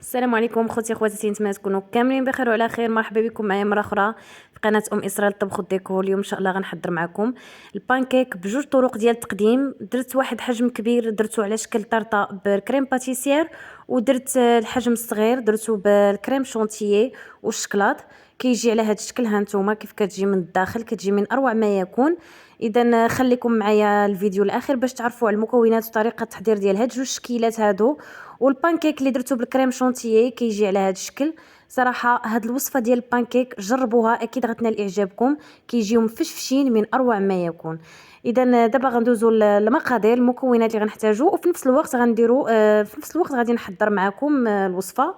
السلام عليكم خوتي خواتاتي، نتمنى تكونوا كاملين بخير وعلى خير. مرحبا بكم معايا مره اخرى في قناه اسراء الطبخ والديكور. اليوم ان شاء الله غنحضر معكم البانكيك بجوج طرق ديال التقديم. درت واحد حجم كبير درتو على شكل طرطه بالكريم باتيسير، ودرت الحجم الصغير درتو بالكريم شونتيي والشكلاط. كيجي على هذا الشكل، ها نتوما كيف كتجي من الداخل، كتجي من اروع ما يكون. اذا خليكم معايا الفيديو الاخير باش تعرفوا على المكونات وطريقه التحضير ديال هاد جوج شكيلات هادو. والبانكيك اللي درتو بالكريم شونتيي كيجي على هذا الشكل. صراحه هاد الوصفه ديال البانكيك جربوها، اكيد غتنال اعجابكم، كيجيو مفشفشين من اروع ما يكون. اذا دابا غندوزو للمقادير، المكونات اللي غنحتاجو، وفي نفس الوقت غنديرو في نفس الوقت غادي نحضر معكم الوصفه.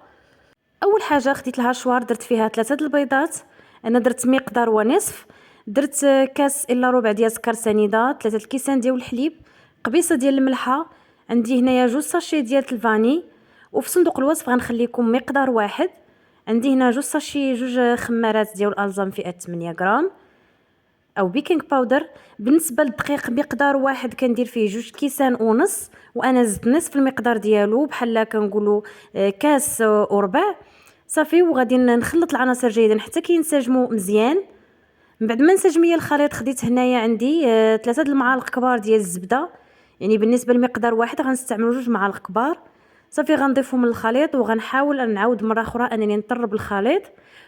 اول حاجه خديت لها شوار، درت فيها 3 البيضات. انا درت مقدار ونصف. درت كاس الا ربع ديال سكر سنيده، 3 الكيسان ديال الحليب، قبيصه ديال الملحه، عندي هنايا جوج ساشي ديال الفاني. وفي صندوق الوصف غنخليكم مقدار واحد. عندي هنا جوج ساشي، جوج خمارات ديال الالزام فئه 8 غرام او بيكينغ باودر. بالنسبه للدقيق مقدار واحد كندير فيه جوج كيسان ونص، وانا زدت نصف المقدار ديالو، بحال كنقولوا كاس وربع. صافي، وغادي نخلط العناصر جيدا حتى كينسجموا مزيان. من بعد ما نسجم ليا الخليط، خديت هنايا عندي 3 المعالق كبار ديال الزبده، يعني بالنسبه لمقدار واحد غنستعملوا 2 معالق كبار. صافي غنضيفهم للخليط، وغنحاول نعاود مره اخرى انني نطرب الخليط.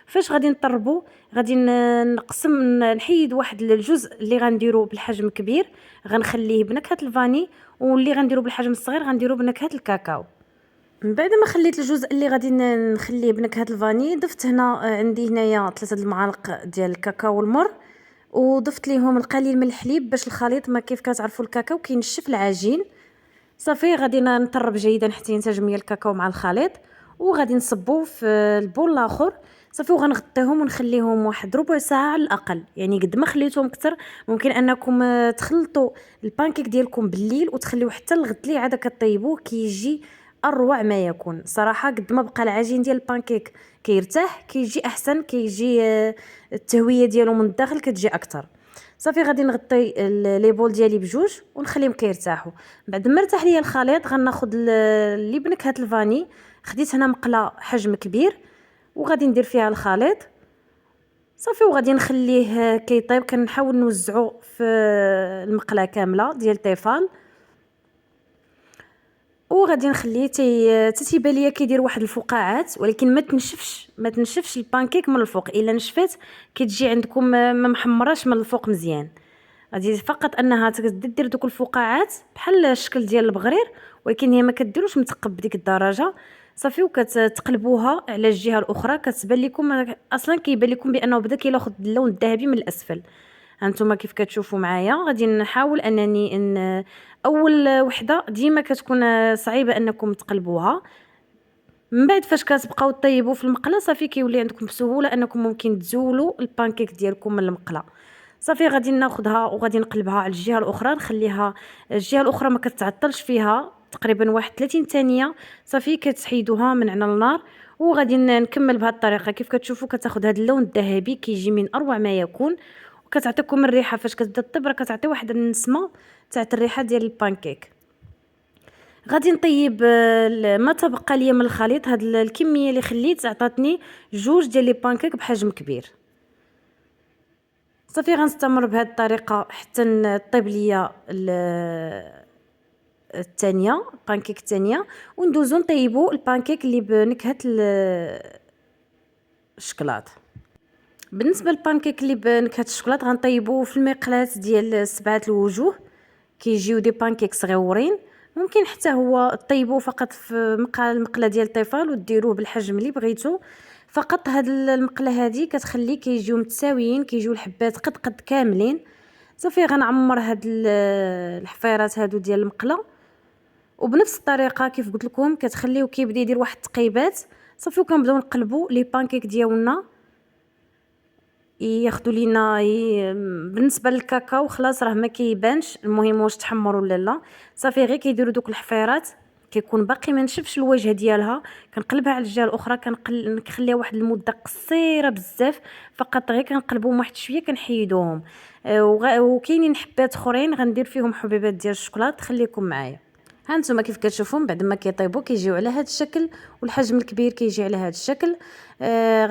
فاش غادي نطربو، غادي نقسم، نحيد واحد الجزء اللي غنديرو بالحجم كبير، غنخليه بنكهه الفاني، واللي غنديرو بالحجم الصغير غنديرو بنكهه الكاكاو. من بعد ما خليت الجزء اللي غادي نخليه بنكهه الفاني، ضفت هنا عندي هنايا 3 المعالق ديال الكاكاو المر، وضفت ليهم القليل من الحليب باش الخليط ما كيف كتعرفوا الكاكاو كينشف العجين. صافي غادي نطرب جيدا حتى ينسجم ليا الكاكاو مع الخليط، وغادي نصبو في البول الاخر. صافي وغنغطيهم ونخليهم واحد ربع ساعه على الاقل. يعني قد ما خليتهم اكثر ممكن انكم تخلطوا البانكيك ديالكم بالليل وتخليوه حتى الغد اللي عاد كطيبوه، كيجي اروع ما يكون. صراحه قد ما بقى العجين ديال البانكيك كيرتاح كيجي احسن، كيجي التهويه ديالو من الداخل كتجي اكثر. صافي غادي نغطي لي بول ديالي بجوج ونخليهم كيرتاحوا. بعد ما ارتاح ليا الخليط غناخذ اللي بنكهه الفاني. خديت هنا مقله حجم كبير وغادي ندير فيها الخليط. صافي وغادي نخليه كيطيب، كنحاول نوزعو في المقله كامله ديال الطيفال، وغادي نخليه تيبان ليا كيدير واحد الفقاعات، ولكن ما تنشفش البانكيك من الفوق. الا نشفات كتجي عندكم ما محمراش من الفوق مزيان. غادي فقط انها تدير دوك الفقاعات بحال الشكل ديال البغرير، ولكن هي ما كديروش مثقب بديك الدرجه. صافي وكتقلبوها على الجهه الاخرى، كتبان لكم اصلا كيبان لكم بانه بدا كياخذ اللون الذهبي من الاسفل. هانتوما كيف كتشوفوا معايا. غادي نحاول انني اول وحده ديما كتكون صعيبه انكم تقلبوها. من بعد فاش كتبقاو طيبوا في المقله، صافي كيولي عندكم بسهوله انكم ممكن تزولوا البانكيك ديالكم من المقله. صافي غادي ناخذها وغادي نقلبها على الجهه الاخرى، نخليها الجهه الاخرى ما كتعطلش فيها تقريبا واحد 30 ثانيه. صافي كتحيدوها من على النار، وغادي نكمل بهذه الطريقه. كيف كتشوفوا كتاخذ هذا اللون الذهبي كيجي من اروع ما يكون، وكتعطيكم الريحه فاش كتبدا تطيب، راه كتعطي واحد النسمه تاع الريحه ديال البانكيك. غادي نطيب ما تبقى ليا من الخليط. هاد الكميه اللي خليت عطاتني جوج ديال لي بانكيك بحجم كبير. صافي غنستمر بهذه الطريقه حتى نطيب ليا الثانيه، البانكيك الثانيه، وندوزو نطيبوا البانكيك اللي بنكهه الشكلاط. بالنسبه للبانكيك اللي بنكهه الشكلاط غنطيبوه في المقلاة ديال 7 الوجوه. كيجيو دي بانكيك صغيورين، ممكن حتى هو طيبوه فقط في المقله ديال الطيفال وديروه بالحجم اللي بغيتو. فقط هاد المقله هذه كتخلي كيجيو متساويين، كيجيو الحبات قد كاملين. صافي غنعمر هاد الحفيرات هادو ديال المقله، وبنفس الطريقه كيف قلت لكم كتخليو كيبدا يدير واحد التقيبات. صافي وكنبداو نقلبوا لي بانكيك ديالنا ياخذوا لينا بالنسبه للكاكاو خلاص راه ما كيبانش، المهم واش تحمر ولا لا. صافي غير كيديروا دوك الحفيرات، كيكون باقي ما نشفش الوجه ديالها، كنقلبها على الجهه الاخرى، كنخليها واحد المده قصيره بزاف، فقط غير كنقلبهم واحد شويه كنحيدوهم. وكاينين حبات اخرين غندير فيهم حبيبات ديال الشوكولاط، خليكم معايا. ها نتوما كيف كتشوفوا من بعد ما كيطيبوا كيجيو على هذا الشكل، والحجم الكبير كيجي على هذا الشكل.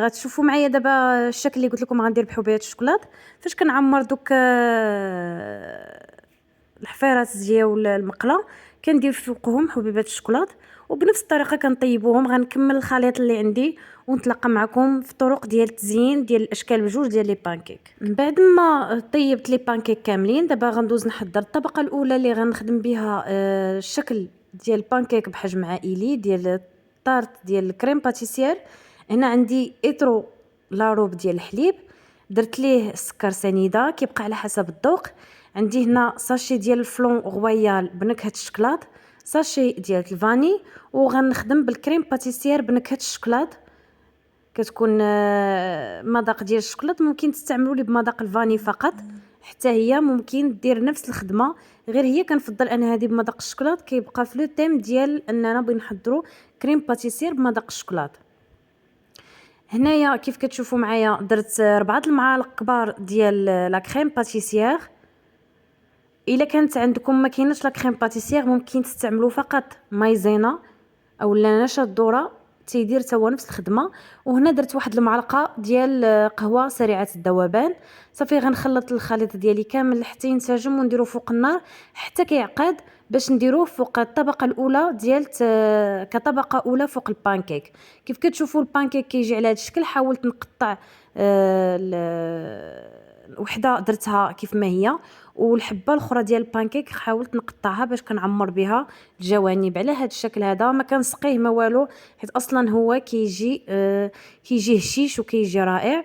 غتشوفوا معايا دابا الشكل اللي قلت لكم غندير بحبيبات الشوكولات. فاش كنعمر دوك الحفيرات ديال المقله كندير فوقهم حبيبات الشوكولات، وبنفس الطريقه كنطيبوهم. غنكمل الخليط اللي عندي ونتلاقى معكم في طرق ديال التزيين ديال الاشكال بجوج ديال لي بانكيك. من بعد ما طيبت لي بانكيك كاملين دابا غندوز نحضر الطبقه الاولى اللي غنخدم بها الشكل ديال البانكيك بحجم عائلي ديال الطارت ديال الكريم باتيسير. هنا عندي اترو لاروب ديال الحليب، درت ليه السكر سنيده كيبقى على حسب الذوق. عندي هنا ساشي ديال الفلون غويال بنكهه الشكلاط، ساشي ديال الفاني، وغنخدم بالكريم باتيسير بنكهه الشكلاط. كتكون مذاق ديال الشكلاط ممكن تستعملوا لي بمذاق الفاني فقط، حتى هي ممكن دير نفس الخدمه، غير هي كنفضل انا هذه بمذاق الشكلاط كيبقى في لو تيم ديال اننا بغي نحضروا كريم باتيسير بمذاق الشكلاط. هنايا كيف كتشوفوا معايا درت 4 المعالق كبار ديال لا كريم باتيسير. الا كانت عندكم ما كايناش لا كريم باتيسير ممكن تستعملوا فقط مايزينا او لا نشا الذره تيدير حتى هو نفس الخدمه. وهنا درت واحد المعلقه ديال قهوه سريعه الذوبان. صافي غنخلط الخليط ديالي كامل حتى ينسجم ونديرو فوق النار حتى كيعقد باش نديروه فوق الطبقه الاولى ديال كطبقه اولى فوق البانكيك. كيف كتشوفوا البانكيك كيجي على هذا الشكل. حاولت نقطع وحده درتها كيف ما هي، والحبه الاخرى ديال البانكيك حاولت نقطعها باش كنعمر بها الجوانب على هذا الشكل هذا. ما كنسقيه ما والو حيت اصلا هو كيجي هشيش وكيجي رائع.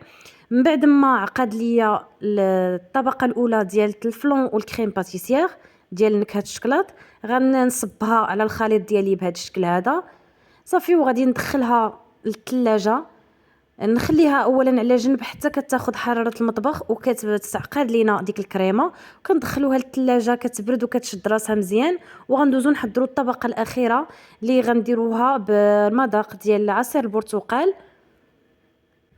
من بعد ما عقد ليا الطبقه الاولى ديال الفلون والكريم باتيسير ديال نكهه الشكلاط غنصبها على الخليط ديالي بهذا الشكل هذا. صافي وغادي ندخلها للثلاجه، نخليها اولا على جنب حتى كتاخذ حراره المطبخ وكتعقد لينا ديك الكريمه، وكندخلوها للثلاجه كتبرد وكتشد راسها مزيان. وغندوزو نحضروا الطبقه الاخيره اللي غنديروها بالمذاق ديال عصير البرتقال.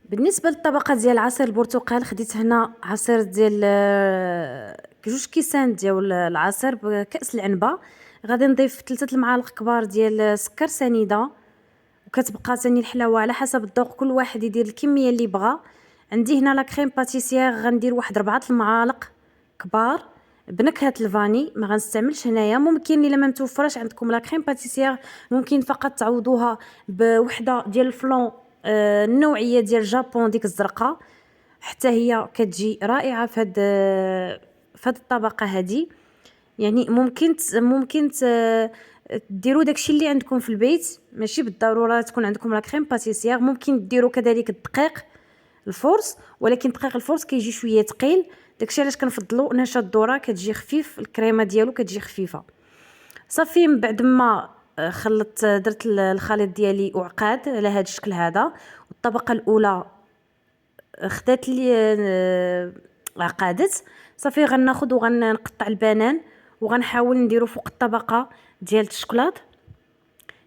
بالنسبه للطبقه ديال عصير البرتقال خديت هنا عصير ديال جوج كيسان ديال العصير بكاس العنبه. غادي نضيف 3 المعالق كبار ديال سكر سنيده، وكتبقى ثاني الحلاوه على حسب الذوق، كل واحد يدير الكميه اللي بغا. عندي هنا لا كريم باتيسير غندير واحد 4 المعالق كبار بنكهه الفاني. ما غنستعملش هنايا، ممكن الا ما متوفرش عندكم لا كريم باتيسير ممكن فقط تعوضوها بوحده ديال الفلون النوعيه ديال جابون ديك الزرقاء، حتى هي كتجي رائعه في هاد الطبقه هذه. يعني ممكن ديروا داكشي اللي عندكم في البيت، ماشي بالضروره تكون عندكم لا كريم باتيسير. ممكن ديروا كذلك الدقيق الفورس، ولكن دقيق الفورس كيجي شويه ثقيل، داكشي علاش كنفضلوا نشا الذره كتجي خفيف، الكريمه ديالو كتجي خفيفه. صافي من بعد ما درت الخليط ديالي وعقاد على هذا الشكل هذا، والطبقه الاولى خدات لي عقادت. صافي غناخذ وغنقطع البنان وغنحاول نديرو فوق الطبقه ديال الشوكولات.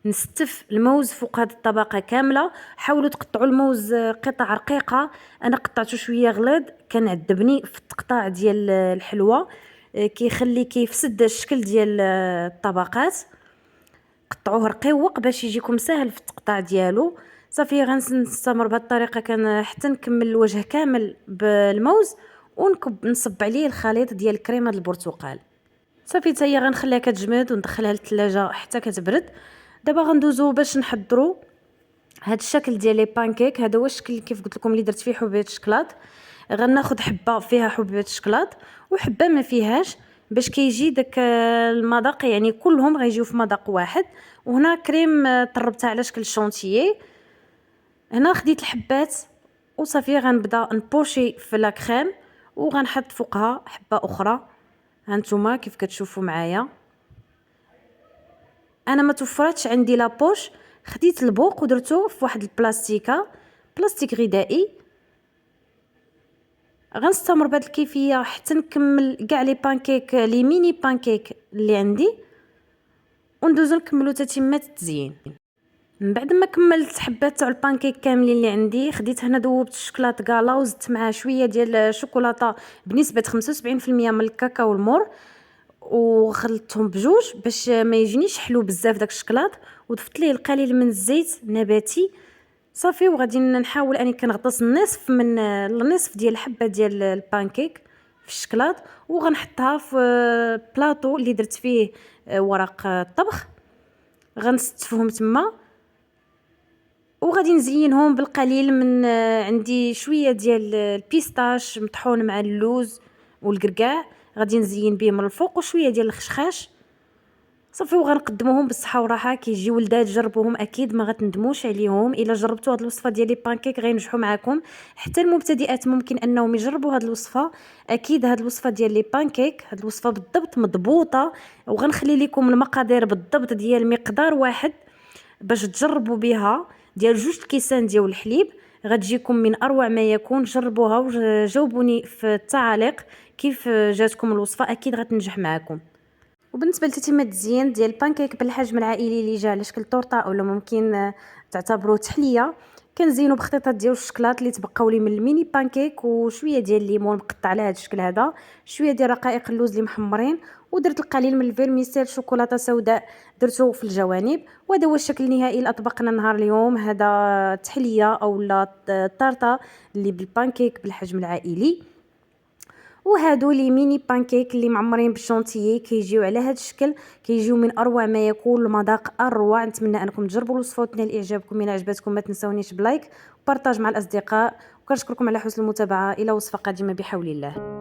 نستف الموز فوق هذه الطبقه كامله. حاولوا تقطعوا الموز قطع رقيقه، انا قطعته شويه غليظ كان عذبني في التقطاع ديال الحلوه، كيخلي كيفسد الشكل ديال الطبقات. قطعوه رقيق باش يجيكم سهل في التقطاع ديالو. صافي غنستمر بهذه الطريقه كان حتى نكمل الوجه كامل بالموز، ونصب عليه الخليط ديال كريمه البرتقال. صافي حتى هي غنخليها كتجمد وندخلها للثلاجه حتى كتبرد. دابا غندوزو باش نحضروا هذا الشكل ديال لي بانكيك. هذا هو الشكل كيف قلت لكم اللي درت فيه حبيبات الشكلاط. غناخذ حبه فيها حبيبات الشكلاط وحبه ما فيهاش باش كيجي داك المذاق، يعني كلهم غيجيو في مذاق واحد. وهنا كريم طربتها على شكل شونتيي. هنا خديت الحبات وصافي غنبدا نبوشي في لا كريم وغنحط فوقها حبه اخرى. هانتوما كيف كتشوفوا معايا انا ما توفراتش عندي لابوش، خديت البوق ودرته في واحد البلاستيكه بلاستيك غذائي. غنستمر بهذه الكيفيه حتى نكمل كاع لي بانكيك لي ميني بانكيك اللي عندي، وندوزو نكملو تتمات التزيين. من بعد ما كملت حبات تاع البانكيك كاملين اللي عندي، خديت هنا ذوبت الشوكولاط كالا وزدت معاه شويه ديال الشوكولاته بنسبه 75% من الكاكاو المور، وخلطتهم بجوج باش ما يجينيش حلو بزاف داك الشكلاط، وضفت ليه القليل من الزيت نباتي صافي. وغادي نحاول اني كنغطس النصف ديال الحبه ديال البانكيك في الشكلاط، وغنحطها في بلاطو اللي درت فيه ورق الطبخ، غنستفهم تما. وغادي نزينهم بالقليل من عندي شويه ديال البيستاش مطحون مع اللوز والكركاع، غادي نزين بيه من الفوق، وشويه ديال الخشخاش صافي. وغنقدموهم بالصحه والراحه. كيجيو ولدات جربوهم اكيد ما غتندموش عليهم. الا جربتوا هاد الوصفه ديال لي بانكيك غينجحوا معكم. حتى المبتدئات ممكن انهم يجربوا هاد الوصفه. اكيد هاد الوصفه ديال لي بانكيك، هاد الوصفه بالضبط مضبوطه، وغنخلي لكم المقادير بالضبط ديال مقدار واحد باش تجربوا بها، ديال 2 كيسان ديال الحليب. غتجيكم من اروع ما يكون. جربوها وجاوبوني في التعاليق كيف جاتكم الوصفه، اكيد غتنجح معكم. وبالنسبه لتتمه التزيين ديال البانكيك بالحجم العائلي اللي جا على شكل طورطه، اولا ممكن تعتبروه تحليه، كنزينو بخطيطات ديال الشكلاط اللي تبقاو لي من الميني بانكيك، وشويه ديال الليمون مقطع على هذا الشكل هذا، شويه ديال رقائق اللوز اللي محمرين، ودرت القليل من الفيرميسيل شوكولاته سوداء درتو في الجوانب. وهذا هو الشكل النهائي لاطباقنا نهار اليوم. هذا تحليه اولا طارطه اللي بالبانكيك بالحجم العائلي. وهادو لي ميني بانكيك اللي معمرين بالشونتيي كيجيو على هذا الشكل، كيجيو من اروع ما يكون، المذاق اروع. نتمنى انكم تجربوا الوصفه وتنال اعجابكم. الى عجبتكم ما تنسونيش بلايك وبارطاج مع الاصدقاء، وكنشكركم على حسن المتابعه. الى وصفه قادمه بحول الله.